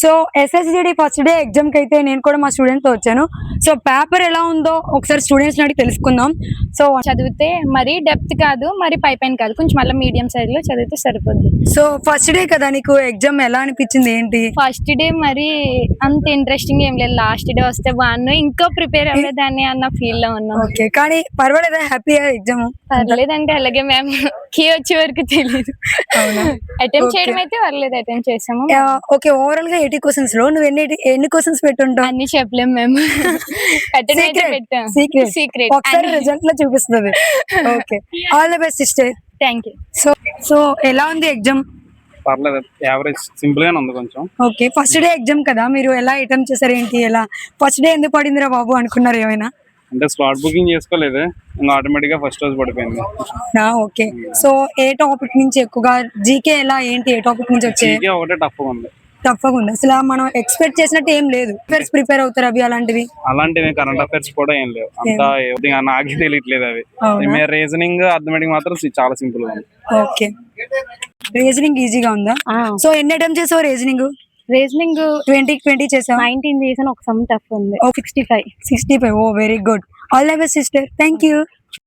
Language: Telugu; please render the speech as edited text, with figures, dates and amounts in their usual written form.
సో ఎస్ఎస్జిడి ఫస్ట్ డే ఎగ్జామ్ కి అయితే నేను కూడా మా స్టూడెంట్ తో వచ్చాను. సో పేపర్ ఎలా ఉందో ఒకసారి స్టూడెంట్స్ అడిగి తెలుసుకుందాం. సో చదివితే మరీ డెప్త్ కాదు, మరి పైన కాదు, కొంచెం మళ్ళీ మీడియం సైజ్ లో చదివితే సరిపోద్ది. సో ఫస్ట్ డే కదా, నీకు ఎగ్జామ్ ఎలా అనిపించింది ఏంటి? ఫస్ట్ డే మరి అంత ఇంట్రెస్టింగ్ ఏం లేదు, లాస్ట్ డే వస్తే బాగున్నాను, ఇంకా ప్రిపేర్ అవ్వేదాన్ని అన్న ఫీల్ లో ఉన్నాం. ఓకే, కానీ పర్వాలేదా? హ్యాపీగా ఎగ్జామ్? పర్లేదంటే అలాగే మ్యామ్ కీ వచ్చే వరకు తెలియదు. అటెంప్ట్ చేయడం అయితే పర్లేదు, అటెంప్ట్ చేసాము. ఓకే, ఓవరాల్ గా 80 క్వశ్చన్స్ లో నువ్వు ఎన్ని క్వశ్చన్స్ పెట్టుంటావు? అన్ని చెప్పలేము మేము, సీక్రెట్ ఒకసారి రిజల్ట్ లో చూపిస్తుంది. Okay, all the best sister. Thank you. So ఎలా ఉంది ఎగ్జామ్? పర్లేదు, యావరేజ్, సింపుల్ గానే ఉంది కొంచెం. ఓకే, ఫస్ట్ డే ఎగ్జామ్ కదా, మీరు ఎలా అటెంప్ట్ చేశారు ఏంటి? ఎలా ఫస్ట్ డే ఎందుకు పడిందిరా బాబు అనుకున్నారు ఏమైనా? అంటే స్లాట్ బుకింగ్ చేసుకోలేదు, ఇంకా ఆటోమేటిక్ గా ఫస్ట్ రోజు పడిపోయింది. ఓకే, సో ఏ టాపిక్ నుంచి ఎక్కువగా జీకే ఎలా ఏంటి? ఏ టాపిక్ నుంచి వచ్చాయి? జీకే ఒకటే టఫ్ గా ఉంది. టఫ్ గా ఉంది, అసలు మనం ఎక్స్పెక్ట్ చేసినట్టు ఏం లేదు. ప్రిపేర్ అవుతారు అవి అలాంటివి? అలాంటివి కరెంట్ అఫైర్స్ కూడా ఏం లేవు, అంతా నాకే తెలియట్లేదు అవి. మీరు రీజనింగ్ అథమెటిక్ మాత్రం చాలా సింపుల్ గా ఉంది. ఓకే, రీజనింగ్ ఈజీగా ఉందా? సో ఎన్ని అటెంప్ట్ చేసావు రీజనింగ్? రీజనింగ్ 20 చేసావు? 19 చేసాను, ఒక సమ్ టఫ్ ఉంది. 65. Oh very good. All the best sister. Thank you.